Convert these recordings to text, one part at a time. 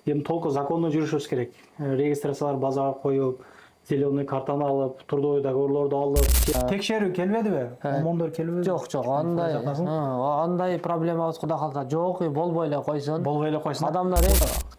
эми толку законно жүрүшүбүз керек. Регистрациялар базага коюп, зеленый картаны алып, трудовой договорлорду алып, текшерүү келбедиби? Омондор келбеди? Жок, андай проблемабыз Кудай калса жок, болбой эле койсун. Болбой эле койсун. Адамдар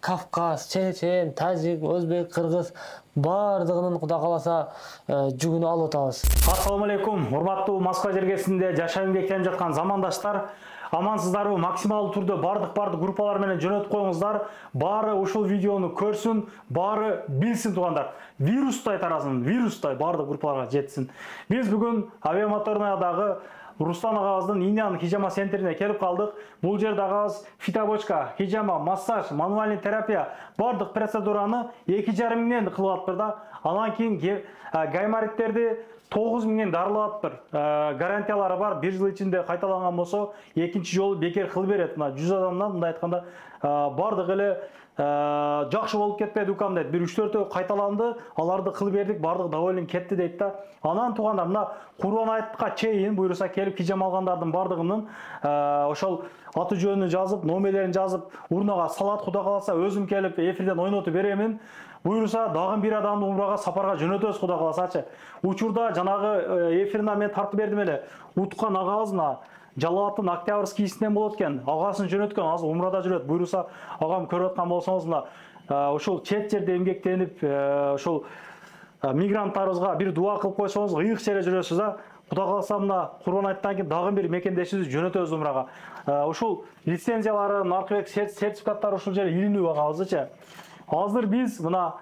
Кавказ, Чечен, Тажик, Өзбек, Кыргыз бардыгынын Кудай каласа жүгүн алып атабыз. Ассаламу алейкум, урматтуу Москва жергесинде жашап эмгектенип жаткан замандаштар. Амансыздарбы? Максималдуу түрдө бардык группалар менен жөнөтүп коюңуздар. Баары ушул видеону көрсүн, баары билсин туугандар. Вирустай тарасын, вирустай бардык группаларга жетсин. Биз бүгүн авиамоторныйдагы Руслан агабыздын Иньян хижама центрине келип калдык. Бул жерде агабыз фитобочка, хижама, массаж, мануальный терапия бардык процедураны 2,5 миңден кылып атыптыр да. Анан кийин гаймориттерди 9 миңден дарылап атыптыр. Гарантиялары бар, 1 жыл ичинде кайталанган болсо, экинчи жолу бекер кылып берет. Мына 100 адамдан мындай айтканда бардык эле жакшы болуп кетпеди укам дейт. 1-3-4 кайталанды, аларды кылып бердик, бардык доволен кетти дейт да. Анан туугандар, мына Курбан айтка чейин буйруса келип хижама алгандардын бардыгынын ошол аты жөнүн жазып, номерлерин жазып, урнага салат, Кудай кааласа өзүм келип эфирден ойнотуп беремин. Буйруса дагы бир адамды умрага сапарга жөнөтөбүз, Кудай кааласачы. Учурда жанагы эфиринде мен тартып бердим эле. Уткан агабызна Жалалаттын Октябрьскийсинен болот экен. Агасын жөнөткөн, азыр умрада жүрөт. Буйруса агам көрүп аткан болсоңуз, мына ошол чет жерде эмгектенип, ошол мигранттарыбызга бир дуа кылып койсоңуз, ыйык жерде жүрөсүз да. Кудай кааласа мына Курбан айттан кийин дагы бир мекендешибизди жөнөтөбүз умрага. Ушул лицензиялары, наркотик сертификаттары ушул жерде илинүү агабызчы. Азыр биз мына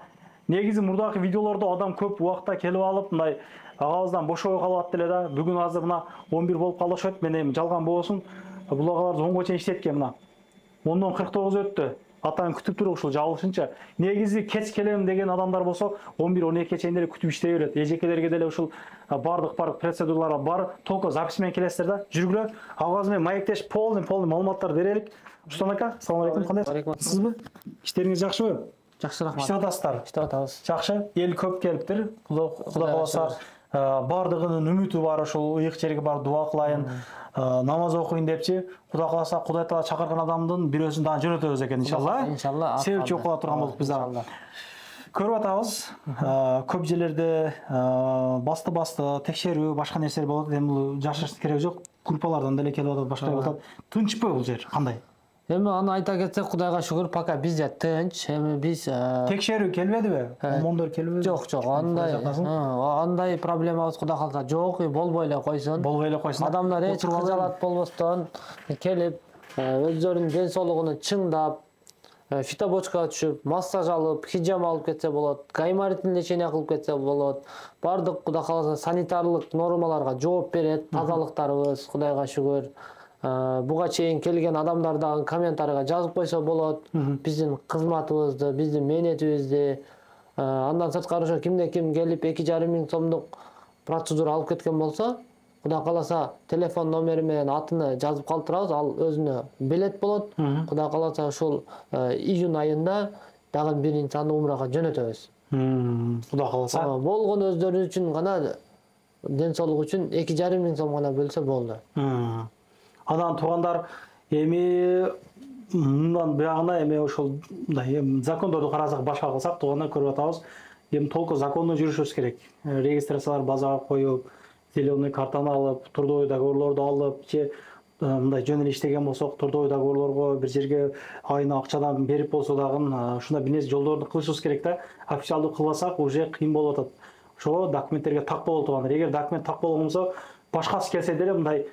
негизи мурдагы видеолордо адам көп убакта келип алып, мындай агабыздан бошобой калып эле да. Бүгүн азыр мына 11 болуп калышат. Мен эми жалган болбосун. Бул агаларды 10го чейин иштеткем мына. 10дон 49 өттү. Атаң күтүп туруп ушул жабылышынча. Негизи кеч келем деген адамдар болсо 11-12 чейин деле күтүп иштей берет. Эжекелерге деле ушул бардык процедуралар бар. Толку запись менен келесиздер да. Жүргүлө. Агабыз менен маектешип полный маалыматтар берелик. Руслан ака, ассаламу алейкум. Кандай? Сизби? Иштериңиз жакшыбы? Жакшы, рахмат. Иштеп атасыздар? Иштеп атабыз. Жакшы. Эл көп келиптир. Кудай кааласа бардыгынын үмүтү бар, ошол ыйык жерге бар дуа кылайын, намаз окуйын депчи. Кудай кааласа Кудай таала чакырган адамдын бирөөсүн дагы жөнөтөбүз экен иншалла. Иншалла. Себепчи окула турган болдук биз дагы. Көрүп атабыз. Көп жерлерде басты текшерүү, башка нерселер болот. Эми бул жашыш керек жок. Группалардан деле келип атат, башка болот. Тынчпы бул жер? Кандай? Эми аны айта кетсек, Кудайга шүгүр, пока бизде тынч. Эми биз текшерүү келбедиби? Омондор келбеди? Жок, андай проблемабыз Кудай калса жок, болбой эле койсун. Болбой эле койсун. Адамдар эч кыжалат болбостон келип, өздөрүнүн ден соолугун чыңдап, фитобочкага түшүп, массаж алып, хижама алып кетсе болот, гайморитин лечение кылып кетсе болот. Бардык Кудай каласа санитарлык нормаларга жооп берет, тазалыктарыбыз, Кудайга шүгүр. Буга чейин келген адамдардагы комментарийга жазып койсо болот. Биздин кызматыбызды, биздин мээнетибизди. Андан сырткары ошо кимде-ким келип 2,5 миң сомдук процедура алып кеткен болсо, Кудай кааласа телефон номери менен атын жазып калтырабыз, ал өзүнө билет болот. Кудай кааласа ушул июнь айында дагы бир инсанды умрага жөнөтөбүз. Кудай кааласа. Болгон өздөрү үчүн гана, ден соолук үчүн 2,5 миң сом гана бөлсө болду. Анан туугандар, эми мындан буягына эми ошол закондорду карасак, башка кылсак, туугандар көрүп атабыз. Эми толку законно жүрүшүбүз керек. Регистрациялар базага коюп, зеленый картаны алып, трудовой договорлорду алып, же мындай жөн эле иштеген болсок, трудовой договорлорго бир жерге айына акчадан берип болсо дагы ушундай бир нерсе жолдорду кылышыбыз керек да. Официалдуу кылбасак уже кыйын болуп атат. Ошого документтерге так болот туугандар. Эгер документ так болгон болсо, башкасы келсе деле мындай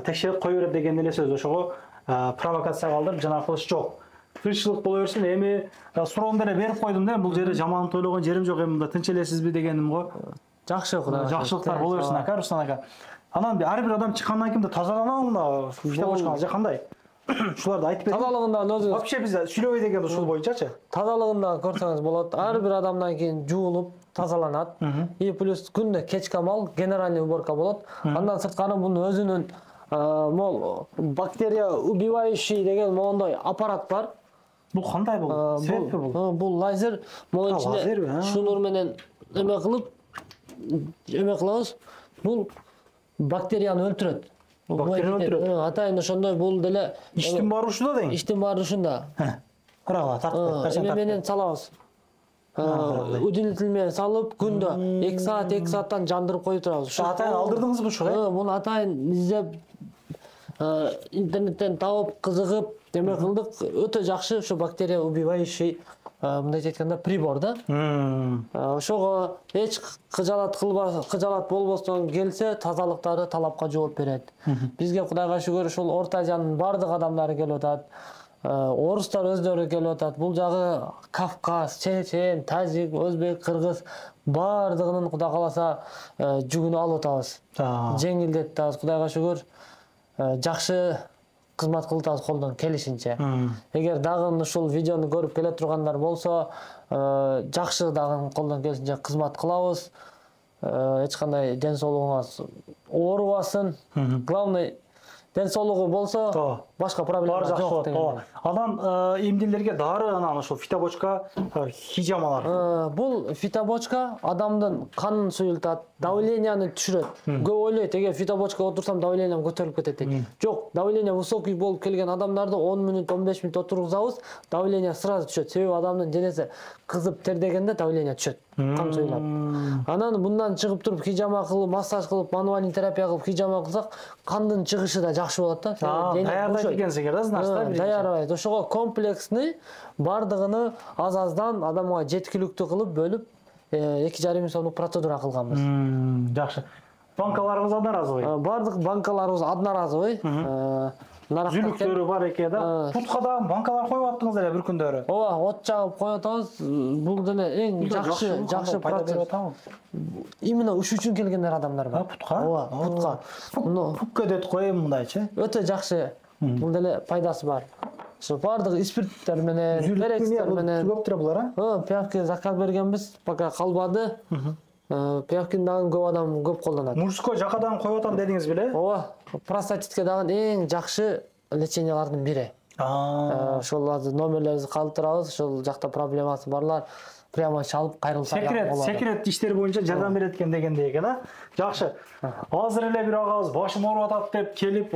текшерип кое берет деген эле сөз. Ошого провокация кылдырып, жана кылыш жок. Тынччылык боло берсин. Эми суроомду деле берип койдум да. Бул жерде жаман тойлогон жерим жок. Эми мында тынч элесизби дегеним го. Жакшы, Кудай. Жакшылыктар боло берсин ака, Руслан ака. Анан ар бир адам чыккандан кийин тазаланабы мына фитобочкага же кандай? Ушуларды айтып бериң. Тазалыгындан өзү. Вообще биз сүйлөбөй деген ушул боюнчачы. Тазалыгында көрсөңүз болот. Ар бир адамдан кийин жуулуп тазаланат. И плюс күндө кечки амал генеральный уборка болот. Андан сырткары мунун өзүнүн мол бактерия убивающий деген мондой аппарат бар. Бул кандай бул? Себеппи бул? Бул лазер. Монун ичинде шнур менен эме кылабыз. Бул бактерияны өлтүрөт. Бактерияны өлтүрөт. Атайын ошондой бул деле иштин баары ушунда дең. Иштин баары ушунда. Ыргала тартып. Эме менен салабыз. Удилитель менен салып, күндө 2 саат 2 сааттан жандырып коюп турабыз. Ушу атайын алдырдыңызбы ушуга? Муну атайын издеп интернеттен тауып, кызыгып, эме кылдык. Өтө жакшы, ушу бактерия убивающий, мындай айтканда прибор да. Ошого эч кыжалат болбостон келсе, тазалыктары талапка жооп берет. Бизге Кудайга шүгүр ушул Орто Азиянын бардык адамдары келип атат. Орустар өздөрү келип атат. Бул жагы Кавказ, Чечен, Тажик, Өзбек, Кыргыз бардыгынын Кудай кааласа жүгүнү алып атабыз. Жеңилдетип атабыз. Кудайга шүгүр жакшы кызмат кылып атабыз колдон келишинче. Эгер дагы ушул видеону көрүп келе тургандар болсо, жакшы дагы колдон келишинче кызмат кылабыз. Эч кандай ден соолугуңуз оорубасын. Главный ден соолугу болсо, башка проблема жок деген. Анан эмдилерге дары, анан ошол фитобочка, хижамалар. Бул фитобочка адамдын канын суюлтат, давленияны түшүрөт. Көп ойлойт, эгер фитобочкага отурсам давлениям көтөрүлүп кетет дейт. Жок, давление высокий болуп келген адамдарды 10 мүнөт, 15 мүнөт отургузабыз, давление сразу түшөт. Себеби адамдын денеси кызып тердегенде давление түшөт. Кан суюлат. Анан мындан чыгып туруп хижама кылып, массаж кылып, мануальный терапия кылып хижама кылсак, кандын чыгышы да жакшы болот да. Даярдайт экенсиңер да, значит, даярбайт. Ошого комплексный бардыгыны аз-аздан адамга жеткиликтүү кылып бөлүп 2,5 миң сомдук процедура кылганбыз. Жакшы. Банкаларыбыз одноразовый. Бардык банкаларыбыз одноразовый. Жүлүктөрү бар экен да. Путка да банкалар коюп аттыңыз эле бир күндөрү. Ооба, от жагып коюп атабыз. Бул деле эң жакшы процедура. Именно уш үчүн келгендер адамдар бар. Путка? Ооба, путка. Путка деп коем мындайчы. Өтө жакшы. Бул деле пайдасы бар. Ошо бардык спирттер менен, перекстер менен. Көп турат булар, а? Пиявки заказ бергенбиз, пока калбады. Пиявкини дагы көп адам көп колдонот. Мужской жакадан коюп атам дедиңиз беле? Ооба, простатитке дагы эң жакшы лечениялардын бири. Ошол номерлерибизди калтырабыз, ошол жакта проблемасы барлар прямо чалып кайрылса болот. Секрет иштер боюнча жардам берет экен дегендей экен, а? Жакшы. Азыр эле бир агабыз башым ооруп атат деп келип,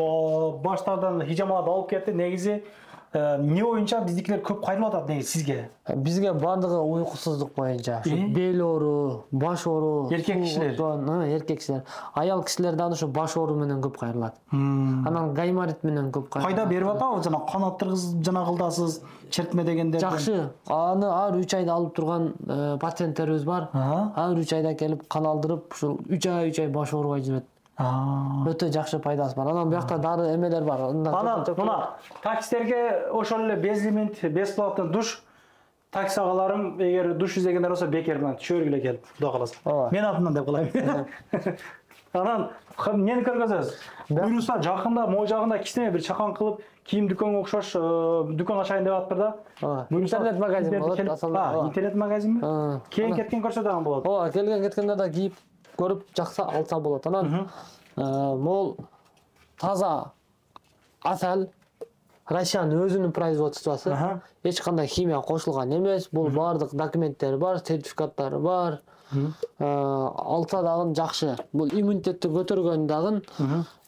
баштардан хижамаларды алып кетти. Негизи эмне боюнча биздикилер көп кайрылып атат негизи сизге? Бизге бардыгы уйкусуздук боюнча. Бел оору, баш оору. Эркек кишилер. Эркек кишилер. Аял кишилерден ушу баш оору менен көп кайрылат. Анан гайморит менен көп кайрылат. Пайда берип атабы? Жана кан аттыргыз жана кылдасыз, чертме дегенде. Жакшы. Аны ар 3 айда алып турган пациенттерибиз бар. Ар 3 айда келип кан алдырып, ушул 3 ай баш оорубай жүрөт. Өтө жакшы пайдасы бар. Анан буякта дары эмелер бар. Анан мына таксистерге ошол эле без лимит, бесплатный душ. Такси агаларым, эгер душ издегендер болсо бекер менен түшө бергиле келип, Кудай кааласа. Мен атымдан деп кылайын. Анан эмнени көргөзөбүз? Буюрса жакында, могу жагында кичине бир чакан кылып, кийим дүкөнгө окшош дүкөн ачайын деп атыптыр да. Интернет магазин болот. Интернет магазинби? Келин кеткен көрсө дагы болот. Ооба, келген кеткенде да кийип көрүп жакса алса болот. Анан могул таза асал Россиянын өзүнүн производствосу. Эч кандай химия кошулган эмес. Бул бардык документтери бар, сертификаттары бар. Алса дагы жакшы. Бул иммунитетти көтөргөн дагы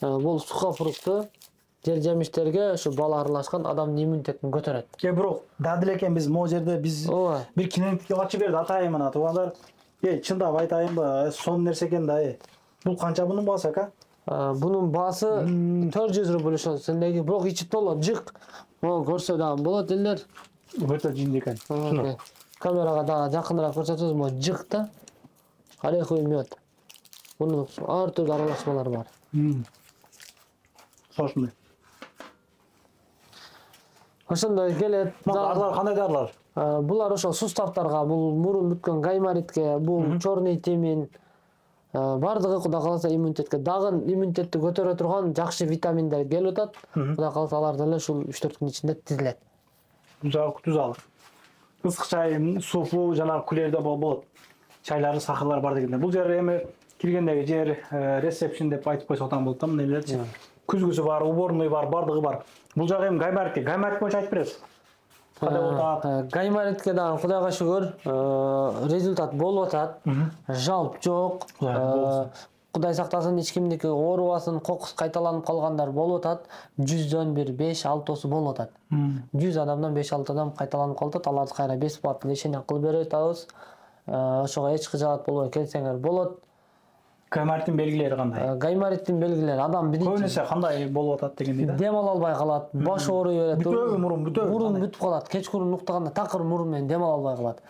бул сухофрукты жер жемиштерге ушу бала аралашкан адамдын иммунитетин көтөрөт. Бирок дадыл экен биз могу жерде биз бир кинетикке ачып берди атайын мына туугандар. Чындап айтайынбы, сонун нерсе экен да. Бул канча мунун баасы ака? Бунун баасы 400 рубль ошол сендеги, бирок ичи толо жык. Могу көрсө дагы болот элдер. Өтө жиндүү экен. Камерага дагы жакыныраак көрсөтөбүз, могу жык да. Ореховый мед. Мунун ар түрдүү аралашмалары бар. Ошондой. Ошондой келет. Дарлар кандай дарлар? Булар ошол суставтарга, бул мурун бүткөн гайморитке, бул чорный тимин, бардыгы Кудай кааласа иммунитетке, дагы иммунитетти көтөрө турган жакшы витаминдер келип атат. Кудай кааласа алар деле ушул 3-4 күн ичинде тизилет. Түзалык. Ысык чай, супу жана күлерде болот. Чайлары, сахарлар бар дегенде. Бул жер эми киргендеги жер ресепшн деп айтып койсок да болот да, мынелерчи. Күзгүсү бар, уборный бар, бардыгы бар. Бул жагы эми гайморитке боюнча айтып бересиз. Гайморитке дагы Кудайга шүгүр результат болуп атат. Жалп жок. Кудай сактасын эч кимдики оорубасын, кокус кайталанып калгандар болуп атат. 100дөн бир 5-6 болуп атат. 100 адамдан 5-6 адам кайталанып калат, аларды кайра бесплатно лечение кылып берип атабыз. Ошого эч кыжаат болбой келсеңер болот. Гаймориттин белгилери кандай? Гаймориттин белгилери адам Көбүнесе кандай болуп атат дегенди да? Дем ала албай калат, баш ооруй берет. Бүтөбү мурун бүтөбү? Мурун бүтүп калат. Кечкурун уктаганда такыр мурун менен дем ала албай калат.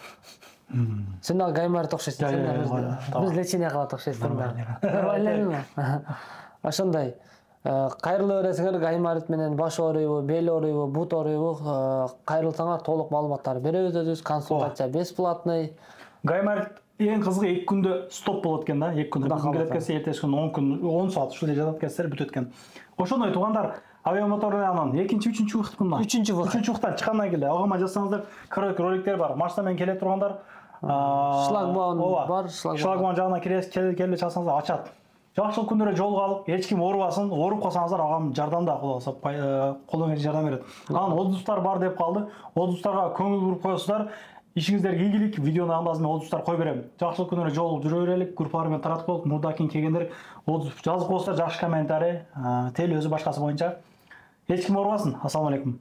Сен дагы гайморит окшойсуң. Биз лечение кылат окшойсуң да. Ошондой. Кайрыла бересиңер, гайморит менен баш ооруйбу, бел ооруйбу, бут ооруйбу, кайрылсаңар толук маалыматтарды беребиз өзүбүз. Консультация бесплатный. Гайморит эң кызыгы 2 күндө стоп болот экен да. 2 күндө келет келсе, эртеси күнү 10 күн, 10 саат ушул эле жатат келсер бүтөт экен. Ошондой туугандар, авиамоторунан 2-3 вакыттан 3 вакыттан чыккандан келе агама жазсаңыздар, коротко роликтер бар. Машина менен келе тургандар, шлагбаун бар, шлагбаун жагына келе чалсаңыздар ачат. Жакшылык күндөрү жолго алып, эч ким оорубасын, ооруп калсаңыздар агам жардамда кыласып, колуңуз жардам берет. Анан отпускар бар деп калды. Отпускарга көңүл буруп коесуздар. Ишиңиздерге ийгилик, видеону андазын отпускар кой берем. Жакшылык күнөрү жолу жүрө берелик, группалар менен таратып коелук. Мурда кийин келгендер отпуск жазып коесуздар, жакшы комментарий, тел өзү башкасы боюнча. Эч ким оорубасын. Ассаламу алейкум.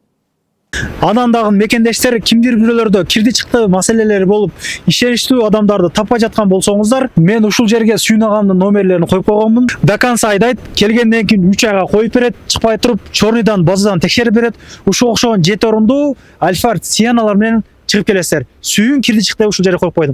Анан дагы мекендештер кимдир бирөөлөрдө кирди чыкты маселелери болуп, ишеничтүү адамдарды таппай жаткан болсоңуздар, мен ушул жерге Сүйүн агамдын номерлерин коюп койгонмун. До конца айдайт, келгенден кийин 3 айга коюп берет, чыкпай туруп, чорныйдан, базадан текшерип берет. Ушул окшогон 7 орундуу Альфард Сиеналар менен чыгып келесиздер. Сүйүн кирди чыкты ушул жерге коюп койдум.